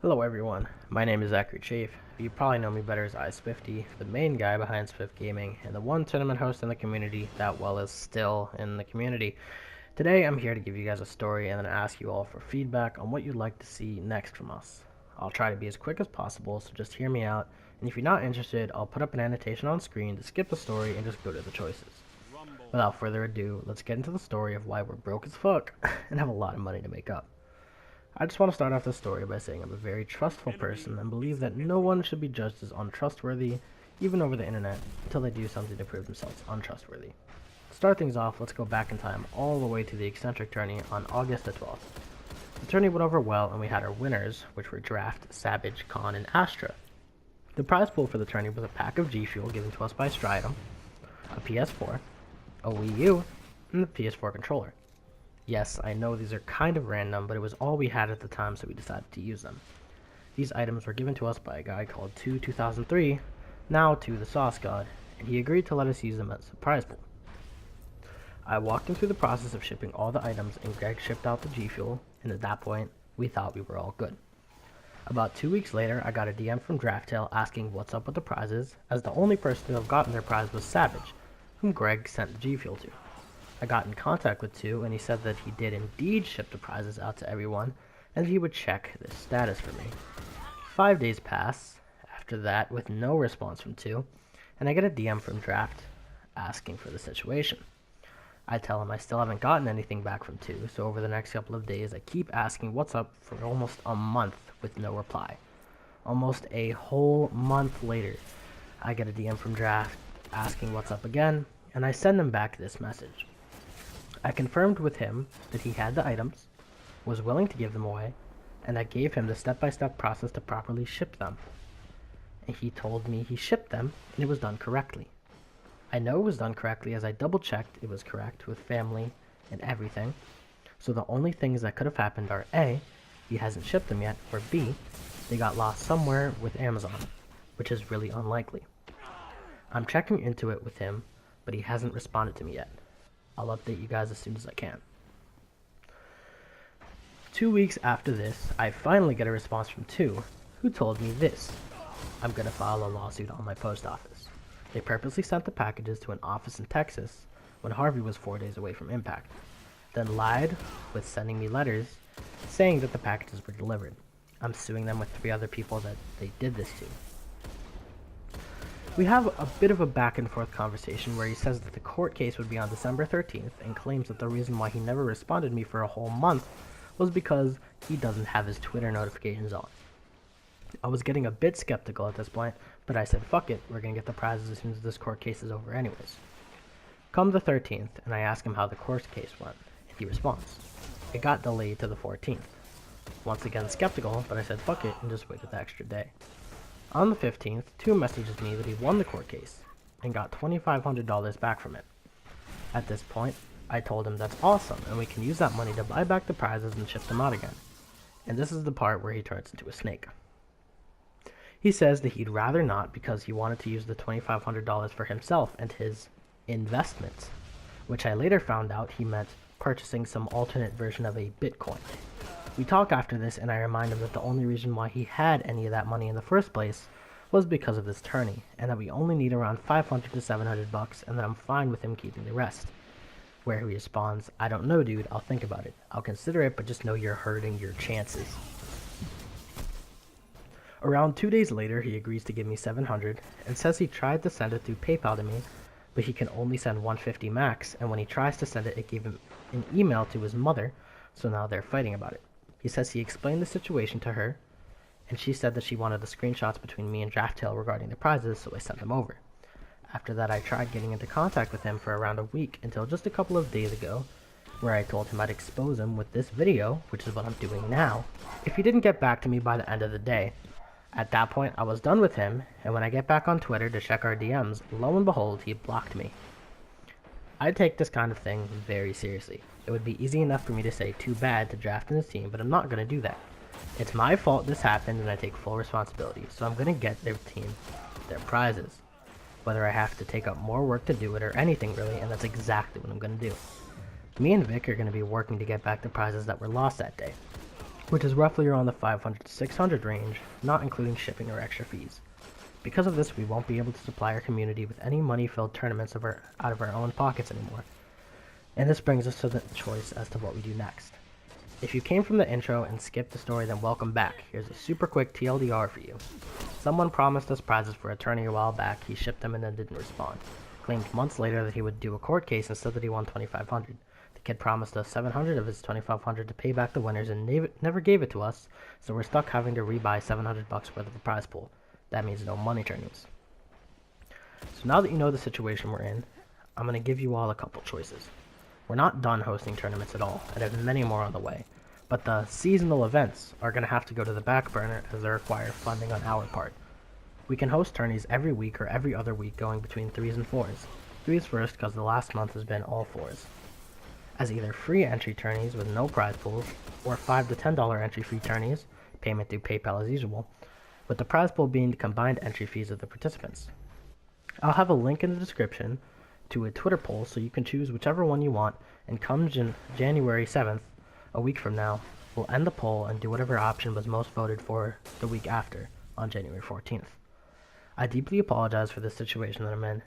Hello everyone, my name is Sw1ft. You probably know me better as Sw1ft, the main guy behind Sw1ft Gaming, and the one tournament host in the community that is still in the community. Today I'm here to give you guys a story and then ask you all for feedback on what you'd like to see next from us. I'll try to be as quick as possible, so just hear me out, and if you're not interested, I'll put up an annotation on screen to skip the story and just go to the choices. Without further ado, let's get into the story of why we're broke as fuck and have a lot of money to make up. I just want to start off this story by saying I'm a very trustful person and believe that no one should be judged as untrustworthy, even over the internet, until they do something to prove themselves untrustworthy. To start things off, let's go back in time all the way to the eccentric tourney on August the 12th. The tourney went over well and we had our winners, which were Draft, Savage, Khan, and Astra. The prize pool for the tourney was a pack of G Fuel given to us by Stridum, a PS4, a Wii U, and the PS4 controller. Yes, I know these are kind of random, but it was all we had at the time, so we decided to use them. These items were given to us by a guy called 2003, now to the Sauce God, and he agreed to let us use them as a prize pool. I walked him through the process of shipping all the items, and Greg shipped out the G Fuel, and at that point, we thought we were all good. About 2 weeks later, I got a DM from Drafttail asking what's up with the prizes, as the only person to have gotten their prize was Savage, whom Greg sent the G Fuel to. I got in contact with 2, and he said that he did indeed ship the prizes out to everyone, and he would check the status for me. 5 days pass after that with no response from 2, and I get a DM from Draft asking for the situation. I tell him I still haven't gotten anything back from 2, so over the next couple of days I keep asking what's up for almost a month with no reply. Almost a whole month later, I get a DM from Draft asking what's up again, and I send him back this message. I confirmed with him that he had the items, was willing to give them away, and I gave him the step-by-step process to properly ship them. And he told me he shipped them, and it was done correctly. I know it was done correctly as I double-checked it was correct with family and everything, so the only things that could have happened are A, he hasn't shipped them yet, or B, they got lost somewhere with Amazon, which is really unlikely. I'm checking into it with him, but he hasn't responded to me yet. I'll update you guys as soon as I can. 2 weeks after this, I finally get a response from 2, who told me this. I'm gonna file a lawsuit on my post office. They purposely sent the packages to an office in Texas when Harvey was 4 days away from impact, then lied with sending me letters saying that the packages were delivered. I'm suing them with 3 other people that they did this to. We have a bit of a back and forth conversation where he says that the court case would be on December 13th and claims that the reason why he never responded to me for a whole month was because he doesn't have his Twitter notifications on. I was getting a bit skeptical at this point, but I said fuck it, we're gonna get the prizes as soon as this court case is over anyways. Come the 13th, and I ask him how the court case went, and he responds. It got delayed to the 14th. Once again skeptical, but I said fuck it and just waited the extra day. On the 15th, 2 messages me that he won the court case and got $2,500 back from it. At this point, I told him that's awesome and we can use that money to buy back the prizes and ship them out again. And this is the part where he turns into a snake. He says that he'd rather not because he wanted to use the $2,500 for himself and his investments, which I later found out he meant purchasing some alternate version of a Bitcoin. We talk after this and I remind him that the only reason why he had any of that money in the first place was because of this tourney, and that we only need around 500 to 700 bucks and that I'm fine with him keeping the rest. Where he responds, I don't know dude, I'll think about it. I'll consider it, but just know you're hurting your chances. Around 2 days later, he agrees to give me 700 and says he tried to send it through PayPal to me, but he can only send 150 max, and when he tries to send it, it gave him an email to his mother, so now they're fighting about it. He says he explained the situation to her, and she said that she wanted the screenshots between me and Drafttail regarding the prizes, so I sent them over. After that, I tried getting into contact with him for around a week until just a couple of days ago, where I told him I'd expose him with this video, which is what I'm doing now, if he didn't get back to me by the end of the day. At that point, I was done with him, and when I get back on Twitter to check our DMs, lo and behold, he blocked me. I take this kind of thing very seriously. It would be easy enough for me to say too bad to Draft in his team, but I'm not going to do that. It's my fault this happened and I take full responsibility, so I'm going to get their team their prizes. Whether I have to take up more work to do it or anything really, and that's exactly what I'm going to do. Me and Vic are going to be working to get back the prizes that were lost that day. which is roughly around the 500 to 600 range, not including shipping or extra fees. Because of this, we won't be able to supply our community with any money-filled tournaments out of our own pockets anymore. And this brings us to the choice as to what we do next. If you came from the intro and skipped the story, then welcome back. Here's a super quick TLDR for you. Someone promised us prizes for a tourney a while back, he shipped them and then didn't respond. Claimed months later that he would do a court case and said that he won 2,500. The kid promised us 700 of his 2,500 to pay back the winners and never gave it to us, so we're stuck having to rebuy 700 bucks worth of the prize pool. That means no money tourneys. So now that you know the situation we're in, I'm going to give you all a couple choices. We're not done hosting tournaments at all, and have many more on the way, but the seasonal events are going to have to go to the back burner as they require funding on our part. We can host tourneys every week or every other week going between 3s and 4s. 3s first because the last month has been all 4s. As either free entry tourneys with no prize pools, or $5 to $10 entry fee tourneys, payment through PayPal as usual, with the prize pool being the combined entry fees of the participants. I'll have a link in the description to a Twitter poll so you can choose whichever one you want, and come January 7th, a week from now, we'll end the poll and do whatever option was most voted for the week after, on January 14th. I deeply apologize for this situation that I'm in.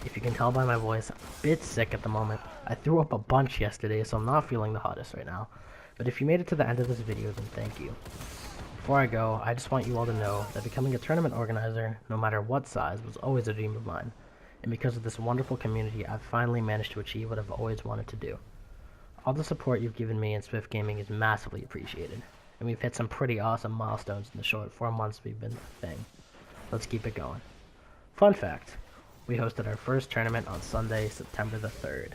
If you can tell by my voice, I'm a bit sick at the moment. I threw up a bunch yesterday, so I'm not feeling the hottest right now. But if you made it to the end of this video, then thank you. Before I go, I just want you all to know that becoming a tournament organizer, no matter what size, was always a dream of mine. And because of this wonderful community, I've finally managed to achieve what I've always wanted to do. All the support you've given me in Sw1ft Gaming is massively appreciated, and we've hit some pretty awesome milestones in the short 4 months we've been a thing. Let's keep it going. Fun fact, we hosted our first tournament on Sunday, September the 3rd.